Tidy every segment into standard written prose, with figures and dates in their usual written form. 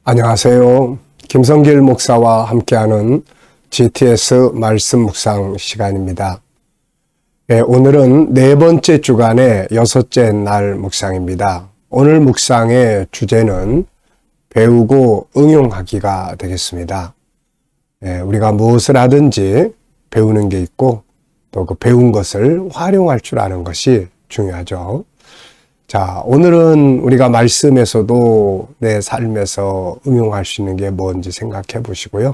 안녕하세요. 김성길 목사와 함께하는 GTS 말씀 묵상 시간입니다. 오늘은 네 번째 주간의 여섯째 날 묵상입니다. 오늘 묵상의 주제는 배우고 응용하기가 되겠습니다. 우리가 무엇을 하든지 배우는 게 있고 또 그 배운 것을 활용할 줄 아는 것이 중요하죠. 자, 오늘은 우리가 말씀에서도 내 삶에서 응용할 수 있는 게 뭔지 생각해 보시고요.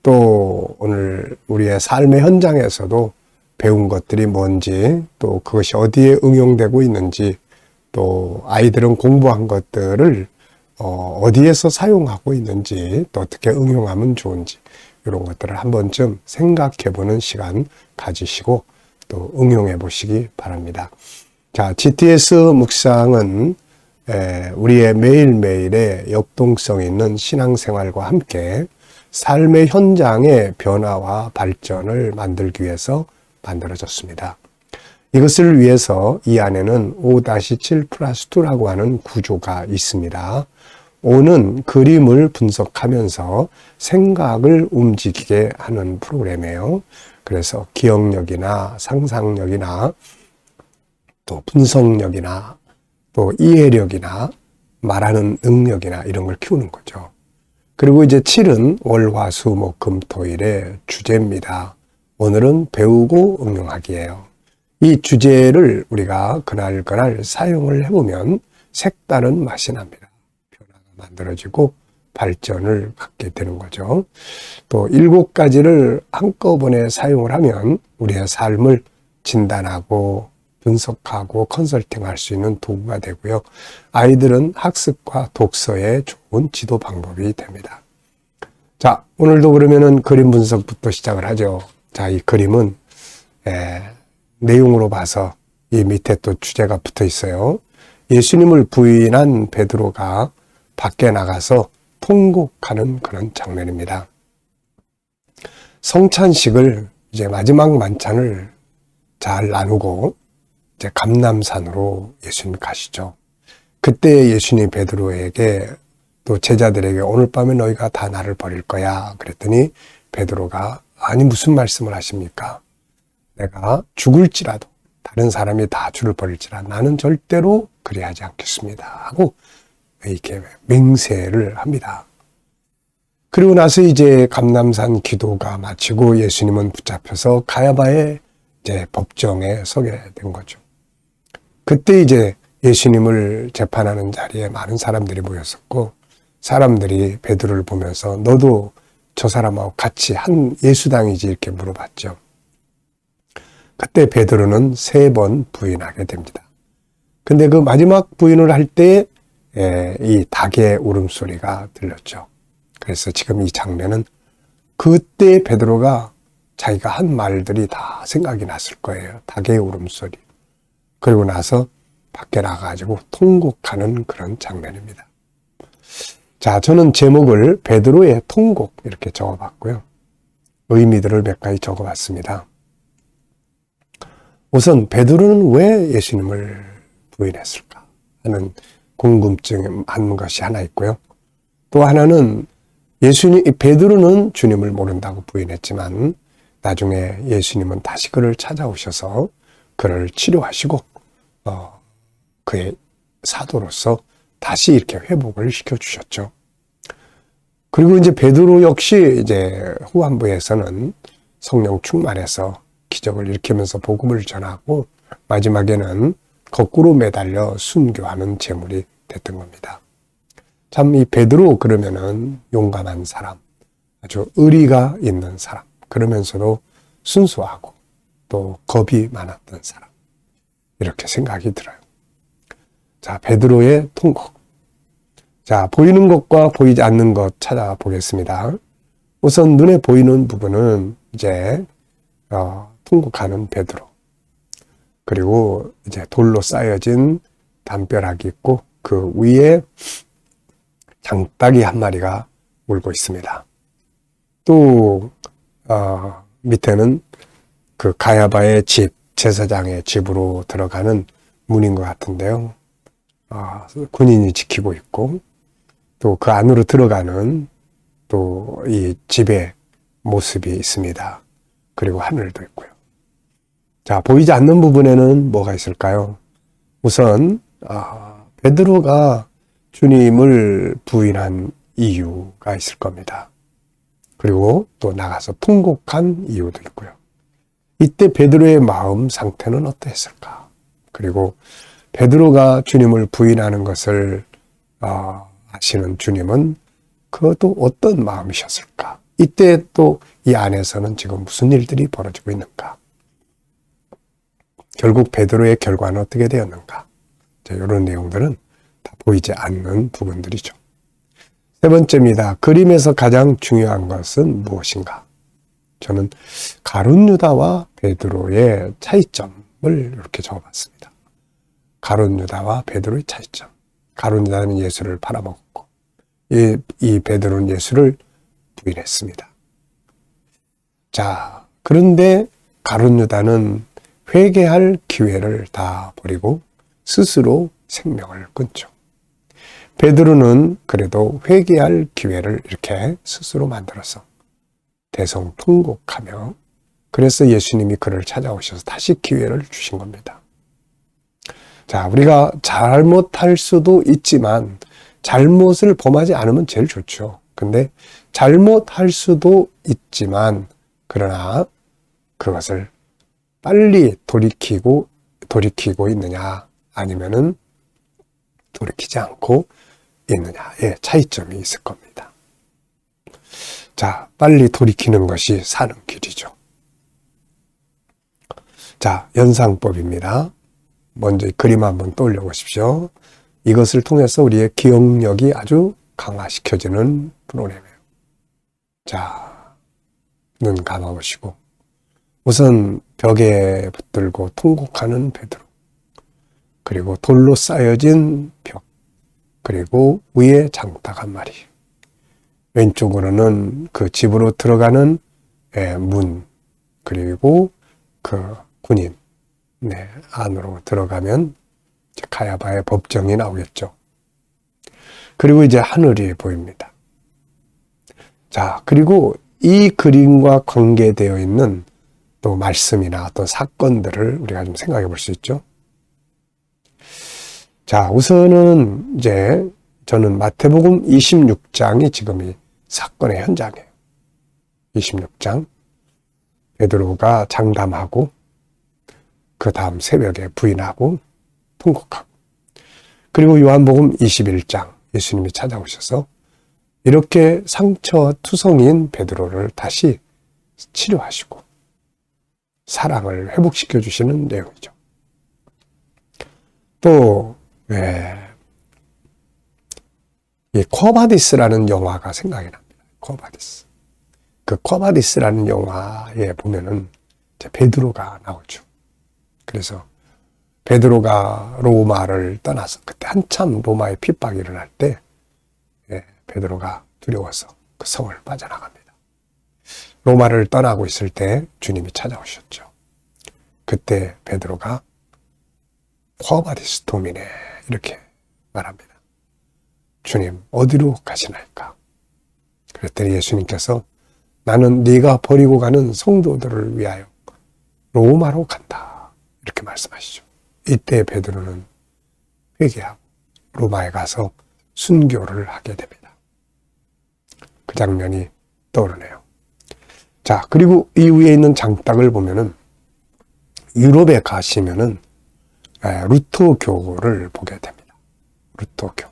또 오늘 우리의 삶의 현장에서도 배운 것들이 뭔지, 또 그것이 어디에 응용되고 있는지, 또 아이들은 공부한 것들을 어디에서 사용하고 있는지, 또 어떻게 응용하면 좋은지, 이런 것들을 한 번쯤 생각해 보는 시간 가지시고 또 응용해 보시기 바랍니다. 자, GTS 묵상은 우리의 매일매일의 역동성 있는 신앙생활과 함께 삶의 현장의 변화와 발전을 만들기 위해서 만들어졌습니다. 이것을 위해서 이 안에는 5-7+2라고 하는 구조가 있습니다. 5는 그림을 분석하면서 생각을 움직이게 하는 프로그램이에요. 그래서 기억력이나 상상력이나 또 분석력이나 또 이해력이나 말하는 능력이나 이런 걸 키우는 거죠. 그리고 이제 7은 월, 화, 수, 목, 금, 토일의 주제입니다. 오늘은 배우고 응용하기예요. 이 주제를 우리가 그날 사용을 해보면 색다른 맛이 납니다. 변화가 만들어지고 발전을 갖게 되는 거죠. 또 7가지를 한꺼번에 사용을 하면 우리의 삶을 진단하고 분석하고 컨설팅할 수 있는 도구가 되고요. 아이들은 학습과 독서에 좋은 지도 방법이 됩니다. 자, 오늘도 그러면은 그림 분석부터 시작을 하죠. 자, 이 그림은 내용으로 봐서 이 밑에 또 주제가 붙어 있어요. 예수님을 부인한 베드로가 밖에 나가서 통곡하는 그런 장면입니다. 성찬식을 이제 마지막 만찬을 잘 나누고 이제 감람산으로 예수님이 가시죠. 그때 예수님이 베드로에게 또 제자들에게 오늘 밤에 너희가 다 나를 버릴 거야. 그랬더니 베드로가 아니 무슨 말씀을 하십니까? 내가 죽을지라도 다른 사람이 다 주를 버릴지라 나는 절대로 그리하지 않겠습니다. 하고 이렇게 맹세를 합니다. 그리고 나서 이제 감람산 기도가 마치고 예수님은 붙잡혀서 가야바의 이제 법정에 서게 된 거죠. 그때 이제 예수님을 재판하는 자리에 많은 사람들이 모였었고 사람들이 베드로를 보면서 너도 저 사람하고 같이 한 예수당이지 이렇게 물어봤죠. 그때 베드로는 3번 부인하게 됩니다. 근데 그 마지막 부인을 할 때 이 닭의 울음소리가 들렸죠. 그래서 지금 이 장면은 그때 베드로가 자기가 한 말들이 다 생각이 났을 거예요. 닭의 울음소리. 그리고 나서 밖에 나가가지고 통곡하는 그런 장면입니다. 자, 저는 제목을 베드로의 통곡 이렇게 적어봤고요. 의미들을 몇 가지 적어봤습니다. 우선 베드로는 왜 예수님을 부인했을까 하는 궁금증 한 것이 하나 있고요. 또 하나는 베드로는 주님을 모른다고 부인했지만 나중에 예수님은 다시 그를 찾아오셔서 그를 치료하시고 그의 사도로서 다시 이렇게 회복을 시켜주셨죠. 그리고 이제 베드로 역시 이제 후반부에서는 성령 충만해서 기적을 일으키면서 복음을 전하고 마지막에는 거꾸로 매달려 순교하는 제물이 됐던 겁니다. 참 이 베드로 그러면은 용감한 사람, 아주 의리가 있는 사람, 그러면서도 순수하고 또 겁이 많았던 사람, 이렇게 생각이 들어요. 자, 베드로의 통곡. 자, 보이는 것과 보이지 않는 것 찾아보겠습니다. 우선 눈에 보이는 부분은 이제 통곡하는 베드로. 그리고 이제 돌로 쌓여진 담벼락이 있고 그 위에 장닭이 한 마리가 울고 있습니다. 또 밑에는 그 가야바의 집, 제사장의 집으로 들어가는 문인 것 같은데요. 군인이 지키고 있고 또 그 안으로 들어가는 또 이 집의 모습이 있습니다. 그리고 하늘도 있고요. 자, 보이지 않는 부분에는 뭐가 있을까요? 우선 베드로가 주님을 부인한 이유가 있을 겁니다. 그리고 또 나가서 통곡한 이유도 있고요. 이때 베드로의 마음 상태는 어떠했을까? 그리고 베드로가 주님을 부인하는 것을 아시는 주님은 그것도 어떤 마음이셨을까? 이때 또 이 안에서는 지금 무슨 일들이 벌어지고 있는가? 결국 베드로의 결과는 어떻게 되었는가? 이런 내용들은 다 보이지 않는 부분들이죠. 세 번째입니다. 그림에서 가장 중요한 것은 무엇인가? 저는 가룟 유다와 베드로의 차이점을 이렇게 적어봤습니다. 가룟 유다와 베드로의 차이점. 가룟 유다는 예수를 팔아먹었고 이 베드로는 예수를 부인했습니다. 자, 그런데 가룟 유다는 회개할 기회를 다 버리고 스스로 생명을 끊죠. 베드로는 그래도 회개할 기회를 이렇게 스스로 만들어서 대성통곡하며 그래서 예수님이 그를 찾아오셔서 다시 기회를 주신 겁니다. 자, 우리가 잘못할 수도 있지만 잘못을 범하지 않으면 제일 좋죠. 근데 잘못할 수도 있지만 그러나 그것을 빨리 돌이키고 있느냐 아니면은 돌이키지 않고 있느냐의 차이점이 있을 겁니다. 자, 빨리 돌이키는 것이 사는 길이죠. 자, 연상법입니다. 먼저 이 그림 한번 떠올려 보십시오. 이것을 통해서 우리의 기억력이 아주 강화시켜지는 프로그램이에요. 자, 눈 감아보시고 우선 벽에 붙들고 통곡하는 베드로, 그리고 돌로 쌓여진 벽, 그리고 위에 장닭 한 마리, 왼쪽으로는 그 집으로 들어가는 문, 그리고 그 군인, 안으로 들어가면 이제 가야바의 법정이 나오겠죠. 그리고 이제 하늘이 보입니다. 자, 그리고 이 그림과 관계되어 있는 또 말씀이나 어떤 사건들을 우리가 좀 생각해 볼 수 있죠. 자, 우선은 이제 저는 마태복음 26장이 지금 이 사건의 현장이에요. 26장. 베드로가 장담하고 그 다음 새벽에 부인하고 통곡하고, 그리고 요한복음 21장 예수님이 찾아오셔서 이렇게 상처투성인 베드로를 다시 치료하시고 사랑을 회복시켜 주시는 내용이죠. 또 이 쿼바디스라는 영화가 생각이 납니다. 쿼바디스. 그 쿼바디스라는 영화에 보면은 이제 베드로가 나오죠. 그래서 베드로가 로마를 떠나서 그때 한참 로마의 핍박이 일어날 때 베드로가 두려워서 그 성을 빠져나갑니다. 로마를 떠나고 있을 때 주님이 찾아오셨죠. 그때 베드로가 쿼바디스 도미네 이렇게 말합니다. 주님, 어디로 가시나이까? 그랬더니 예수님께서 나는 네가 버리고 가는 성도들을 위하여 로마로 간다 이렇게 말씀하시죠. 이때 베드로는 회개하고 로마에 가서 순교를 하게 됩니다. 그 장면이 떠오르네요. 자, 그리고 이 위에 있는 장닭을 보면은 유럽에 가시면은 루터교를 보게 됩니다. 루터교.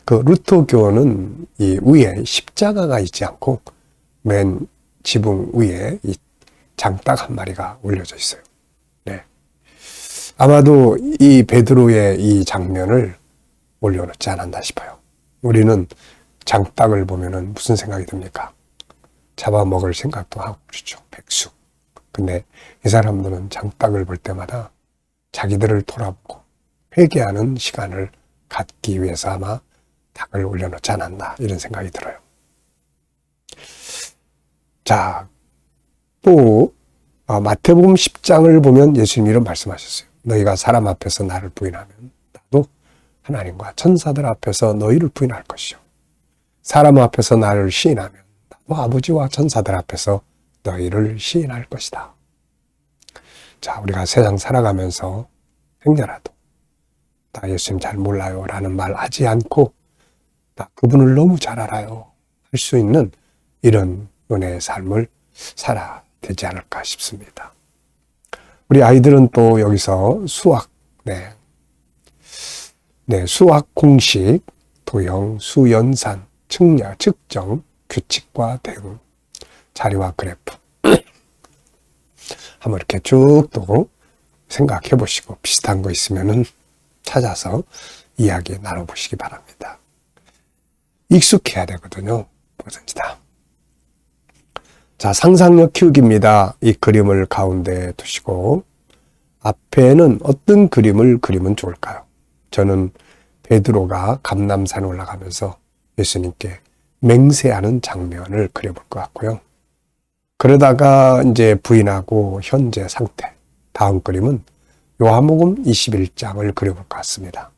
그 루터교는 이 위에 십자가가 있지 않고 맨 지붕 위에 이 장닭 한 마리가 올려져 있어요. 네. 아마도 이 베드로의 이 장면을 올려놓지 않았나 싶어요. 우리는 장닭을 보면은 무슨 생각이 듭니까? 잡아먹을 생각도 하고 그렇죠. 백숙. 근데 이 사람들은 장닭을 볼 때마다 자기들을 돌아보고 회개하는 시간을 갖기 위해서 아마 닭을 올려놓지 않았나 이런 생각이 들어요. 자, 또 마태복음 10장을 보면 예수님이 이런 말씀하셨어요. 너희가 사람 앞에서 나를 부인하면 나도 하나님과 천사들 앞에서 너희를 부인할 것이요. 사람 앞에서 나를 시인하면 나도 아버지와 천사들 앞에서 너희를 시인할 것이다. 자, 우리가 세상 살아가면서 행여라도 나 예수님 잘 몰라요 라는 말 하지 않고 나 그분을 너무 잘 알아요 할 수 있는 이런 은혜의 삶을 살아야 되지 않을까 싶습니다. 우리 아이들은 또 여기서 수학, 수학 공식, 도형, 수연산, 측량, 측정, 규칙과 대응, 자리와 그래프 한번 이렇게 쭉 또 생각해 보시고 비슷한 거 있으면은 찾아서 이야기 나눠보시기 바랍니다. 익숙해야 되거든요. 뭐든지 다. 자, 상상력 키우기입니다. 이 그림을 가운데 두시고 앞에는 어떤 그림을 그리면 좋을까요? 저는 베드로가 감람산 올라가면서 예수님께 맹세하는 장면을 그려볼 것 같고요. 그러다가 이제 부인하고 현재 상태, 다음 그림은 요한복음 21장을 그려볼 것 같습니다.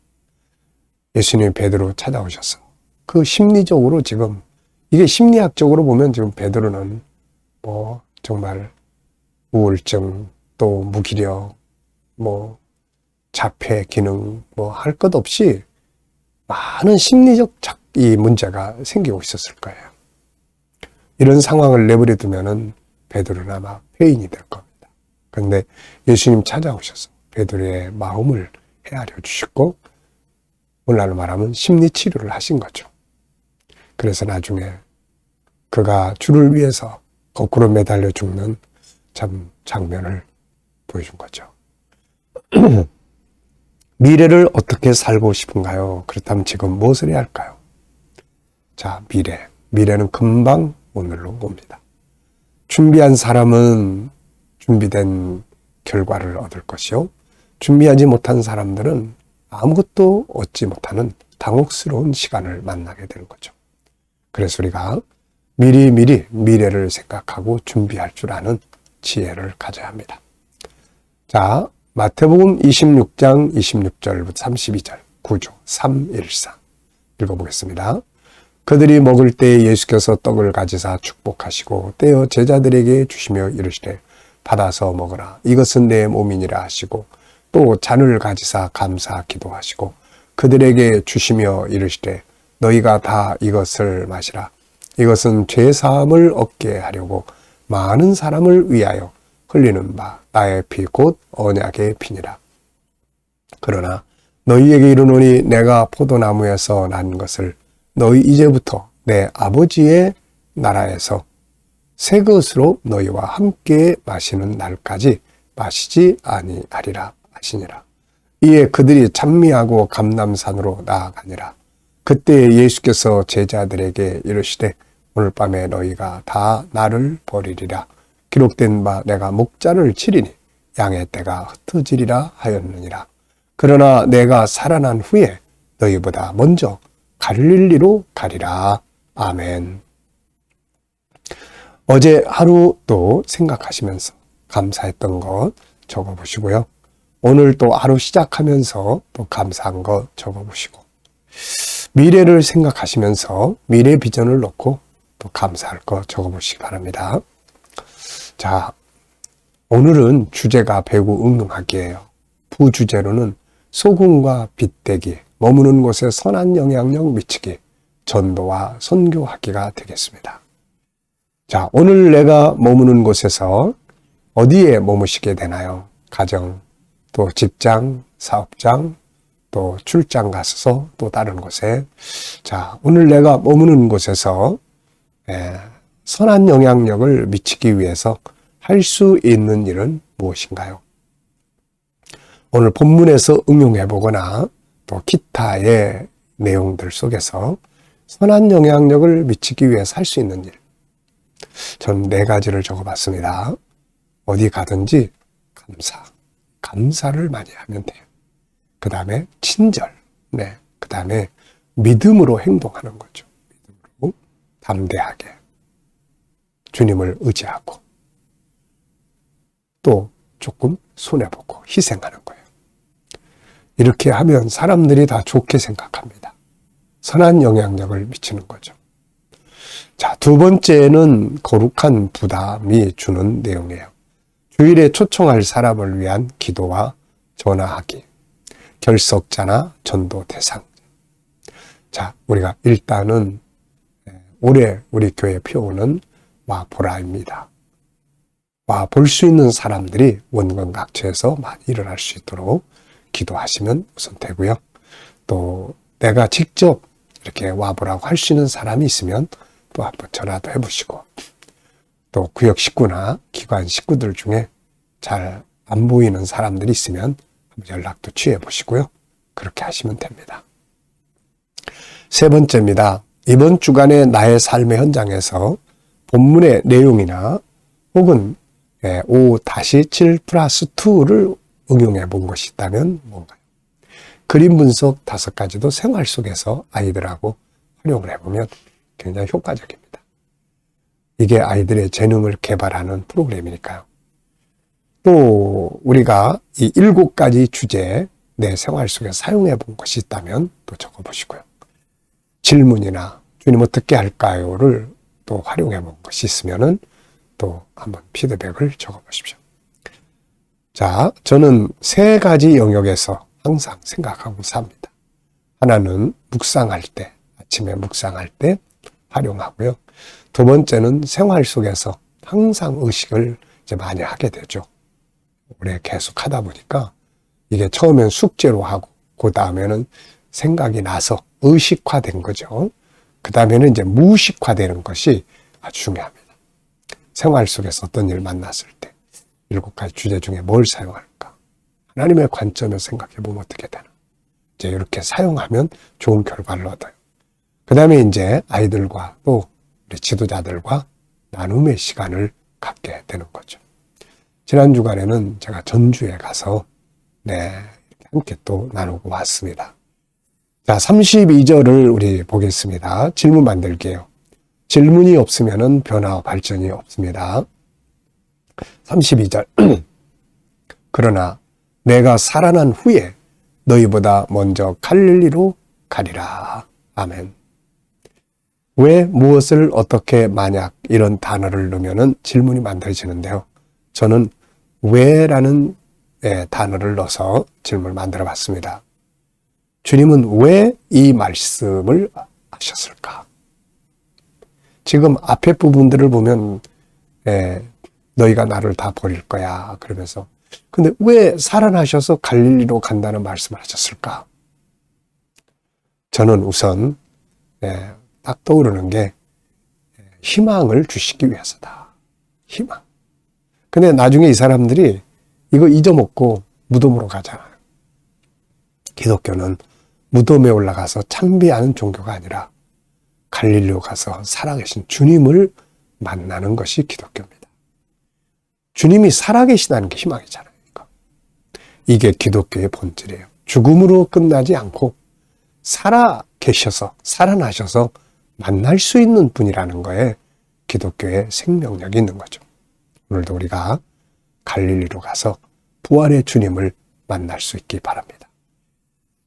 예수님이 베드로 찾아오셔서 그 심리적으로 지금 이게 심리학적으로 보면 지금 베드로는 뭐 정말 우울증 또 무기력 뭐 자폐 기능 뭐 할 것 없이 많은 심리적 이 문제가 생기고 있었을 거예요. 이런 상황을 내버려 두면은 베드로는 아마 폐인이 될 겁니다. 그런데 예수님 찾아오셔서 베드로의 마음을 헤아려 주셨고 오늘날로 말하면 심리 치료를 하신 거죠. 그래서 나중에 그가 주를 위해서 거꾸로 매달려 죽는 참 장면을 보여준 거죠. 미래를 어떻게 살고 싶은가요? 그렇다면 지금 무엇을 해야 할까요? 자, 미래는 금방 오늘로 옵니다. 준비한 사람은 준비된 결과를 얻을 것이요. 준비하지 못한 사람들은 아무것도 얻지 못하는 당혹스러운 시간을 만나게 되는 거죠. 그래서 우리가 미리 미래를 생각하고 준비할 줄 아는 지혜를 가져야 합니다. 자, 마태복음 26장 26절부터 32절 9조 314 읽어보겠습니다. 그들이 먹을 때에 예수께서 떡을 가지사 축복하시고 떼어 제자들에게 주시며 이르시되 받아서 먹으라 이것은 내 몸이니라 하시고 또 잔을 가지사 감사 기도하시고 그들에게 주시며 이르시되 너희가 다 이것을 마시라 이것은 죄사함을 얻게 하려고 많은 사람을 위하여 흘리는 바 나의 피 곧 언약의 피니라. 그러나 너희에게 이르노니 내가 포도나무에서 난 것을 너희 이제부터 내 아버지의 나라에서 새 것으로 너희와 함께 마시는 날까지 마시지 아니하리라 하시니라. 이에 그들이 찬미하고 감람산으로 나아가니라. 그때 예수께서 제자들에게 이르시되 오늘 밤에 너희가 다 나를 버리리라. 기록된 바 내가 목자를 치리니 양의 떼가 흩어지리라 하였느니라. 그러나 내가 살아난 후에 너희보다 먼저 갈릴리로 가리라. 아멘. 어제 하루 또 생각하시면서 감사했던 것 적어보시고요. 오늘 또 하루 시작하면서 또 감사한 것 적어보시고 미래를 생각하시면서 미래 비전을 놓고 또 감사할 것 적어보시기 바랍니다. 자, 오늘은 주제가 배구 응용하기예요. 부주제로는 소금과 빗대기, 머무는 곳에 선한 영향력 미치기, 전도와 선교하기가 되겠습니다. 자, 오늘 내가 머무는 곳에서 어디에 머무시게 되나요? 가정, 또 직장, 사업장, 또 출장 가서 또 다른 곳에. 자, 오늘 내가 머무는 곳에서 선한 영향력을 미치기 위해서 할 수 있는 일은 무엇인가요? 오늘 본문에서 응용해 보거나 또 기타의 내용들 속에서 선한 영향력을 미치기 위해서 할 수 있는 일. 전 4가지를 적어봤습니다. 어디 가든지 감사를 많이 하면 돼요. 그 다음에 친절, 그 다음에 믿음으로 행동하는 거죠. 믿음으로 담대하게 주님을 의지하고 또 조금 손해보고 희생하는 거예요. 이렇게 하면 사람들이 다 좋게 생각합니다. 선한 영향력을 미치는 거죠. 자, 두 번째는 거룩한 부담이 주는 내용이에요. 주일에 초청할 사람을 위한 기도와 전화하기, 결석자나 전도 대상. 자, 우리가 일단은 올해 우리 교회 표어는 와보라입니다. 와볼 수 있는 사람들이 원건각처에서 많이 일어날 수 있도록 기도하시면 우선 되고요. 또 내가 직접 이렇게 와보라고 할 수 있는 사람이 있으면 또 한번 전화도 해보시고, 또 구역 식구나 기관 식구들 중에 잘 안 보이는 사람들이 있으면 한번 연락도 취해 보시고요. 그렇게 하시면 됩니다. 세 번째입니다. 이번 주간의 나의 삶의 현장에서 본문의 내용이나 혹은 5-7+2를 응용해 본 것이 있다면 뭔가요? 그림 분석 5가지도 생활 속에서 아이들하고 활용을 해보면 굉장히 효과적입니다. 이게 아이들의 재능을 개발하는 프로그램이니까요. 또 우리가 이 7가지 주제 내 생활 속에 사용해 본 것이 있다면 또 적어보시고요. 질문이나 주님 어떻게 할까요를 또 활용해 본 것이 있으면은 또 한번 피드백을 적어보십시오. 자, 저는 3가지 영역에서 항상 생각하고 삽니다. 하나는 묵상할 때, 아침에 묵상할 때 활용하고요. 두 번째는 생활 속에서 항상 의식을 이제 많이 하게 되죠. 오래 계속 하다 보니까 이게 처음엔 숙제로 하고, 그 다음에는 생각이 나서 의식화된 거죠. 그 다음에는 이제 무의식화되는 것이 아주 중요합니다. 생활 속에서 어떤 일 만났을 때 7가지 주제 중에 뭘 사용할까? 하나님의 관점에서 생각해 보면 어떻게 되나? 이제 이렇게 사용하면 좋은 결과를 얻어요. 그 다음에 이제 아이들과 또 우리 지도자들과 나눔의 시간을 갖게 되는 거죠. 지난 주간에는 제가 전주에 가서 함께 또 나누고 왔습니다. 자, 32절을 우리 보겠습니다. 질문 만들기예요. 질문이 없으면 변화와 발전이 없습니다. 32절. 그러나 내가 살아난 후에 너희보다 먼저 갈릴리로 가리라. 아멘. 왜, 무엇을, 어떻게, 만약 이런 단어를 넣으면 질문이 만들어지는데요. 저는 왜라는 단어를 넣어서 질문을 만들어 봤습니다. 주님은 왜 이 말씀을 하셨을까? 지금 앞에 부분들을 보면 너희가 나를 다 버릴 거야 그러면서, 근데 왜 살아나셔서 갈릴리로 간다는 말씀을 하셨을까? 저는 우선 딱 떠오르는 게 희망을 주시기 위해서다. 희망. 근데 나중에 이 사람들이 이거 잊어먹고 무덤으로 가잖아요. 기독교는 무덤에 올라가서 참배하는 종교가 아니라 갈릴리로 가서 살아계신 주님을 만나는 것이 기독교입니다. 주님이 살아계시다는 게 희망이잖아요. 이게 기독교의 본질이에요. 죽음으로 끝나지 않고 살아계셔서, 살아나셔서 만날 수 있는 분이라는 거에 기독교의 생명력이 있는 거죠. 오늘도 우리가 갈릴리로 가서 부활의 주님을 만날 수 있기 바랍니다.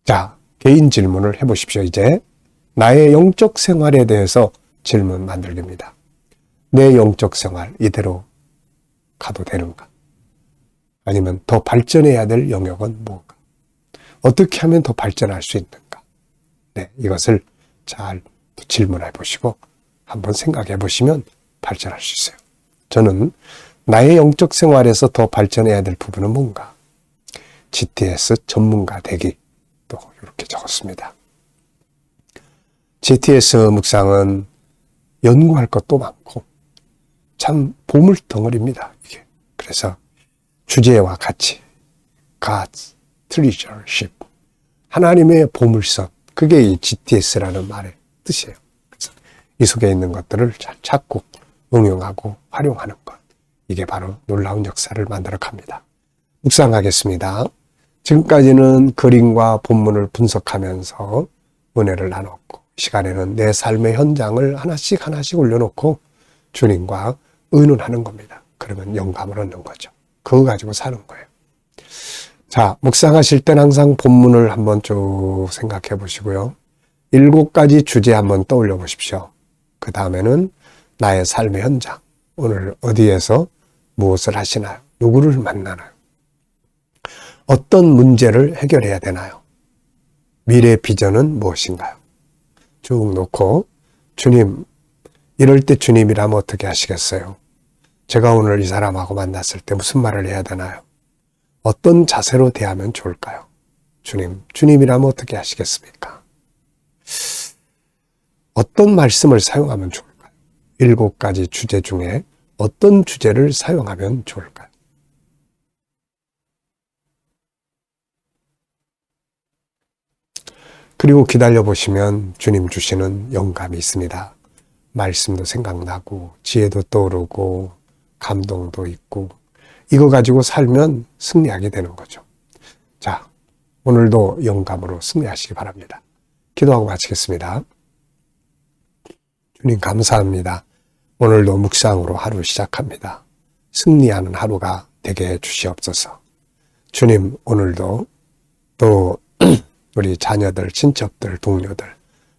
자, 개인 질문을 해보십시오. 이제 나의 영적 생활에 대해서 질문 만들기입니다. 내 영적 생활 이대로 가도 되는가? 아니면 더 발전해야 될 영역은 뭔가? 어떻게 하면 더 발전할 수 있는가? 이것을 잘 질문해 보시고 한번 생각해 보시면 발전할 수 있어요. 저는 나의 영적 생활에서 더 발전해야 될 부분은 뭔가? GTS 전문가 되기, 또 이렇게 적었습니다. GTS 묵상은 연구할 것도 많고 참 보물덩어리입니다. 이게. 그래서 주제와 같이 God's Treasureship, 하나님의 보물선, 그게 이 GTS라는 말의 뜻이에요. 그래서 이 속에 있는 것들을 잘 찾고 응용하고 활용하는 것, 이게 바로 놀라운 역사를 만들어 갑니다. 묵상하겠습니다. 지금까지는 그림과 본문을 분석하면서 은혜를 나눴고, 시간에는 내 삶의 현장을 하나씩 올려놓고 주님과 의논하는 겁니다. 그러면 영감을 얻는 거죠. 그거 가지고 사는 거예요. 자, 묵상하실 땐 항상 본문을 한번 쭉 생각해 보시고요. 7가지 주제 한번 떠올려 보십시오. 그 다음에는 나의 삶의 현장. 오늘 어디에서 무엇을 하시나요? 누구를 만나나요? 어떤 문제를 해결해야 되나요? 미래 비전은 무엇인가요? 쭉 놓고 주님, 이럴 때 주님이라면 어떻게 하시겠어요? 제가 오늘 이 사람하고 만났을 때 무슨 말을 해야 되나요? 어떤 자세로 대하면 좋을까요? 주님, 주님이라면 어떻게 하시겠습니까? 어떤 말씀을 사용하면 좋을까요? 7가지 주제 중에 어떤 주제를 사용하면 좋을까요? 그리고 기다려보시면 주님 주시는 영감이 있습니다. 말씀도 생각나고 지혜도 떠오르고 감동도 있고 이거 가지고 살면 승리하게 되는 거죠. 자, 오늘도 영감으로 승리하시기 바랍니다. 기도하고 마치겠습니다. 주님 감사합니다. 오늘도 묵상으로 하루 시작합니다. 승리하는 하루가 되게 해주시옵소서. 주님, 오늘도 또 우리 자녀들, 친척들, 동료들,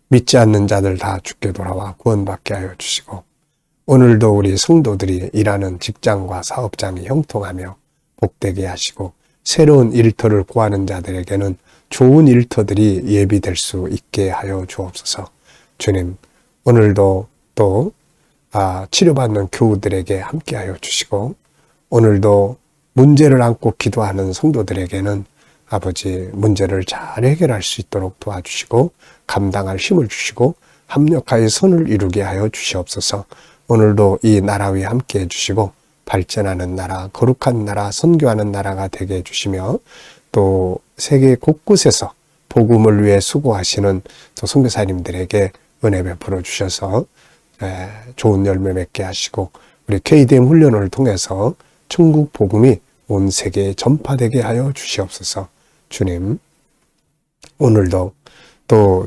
믿지 않는 자들 다 주께 돌아와 구원받게 하여 주시고 오늘도 우리 성도들이 일하는 직장과 사업장이 형통하며 복되게 하시고 새로운 일터를 구하는 자들에게는 좋은 일터들이 예비될 수 있게 하여 주옵소서. 주님, 오늘도 또 치료받는 교우들에게 함께하여 주시고 오늘도 문제를 안고 기도하는 성도들에게는 아버지 문제를 잘 해결할 수 있도록 도와주시고 감당할 힘을 주시고 합력하여 선을 이루게 하여 주시옵소서. 오늘도 이 나라 위에 함께해 주시고 발전하는 나라, 거룩한 나라, 선교하는 나라가 되게 해주시며 또 세계 곳곳에서 복음을 위해 수고하시는 또 선교사님들에게 은혜 베풀어 주셔서 좋은 열매 맺게 하시고 우리 KDM 훈련을 통해서 천국 복음이 온 세계에 전파되게 하여 주시옵소서. 주님, 오늘도 또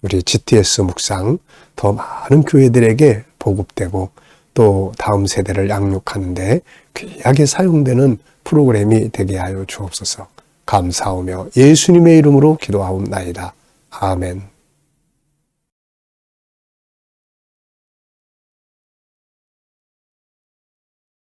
우리 GTS 묵상 더 많은 교회들에게 보급되고 또 다음 세대를 양육하는데 귀하게 사용되는 프로그램이 되게 하여 주옵소서. 감사하며 예수님의 이름으로 기도하옵나이다. 아멘.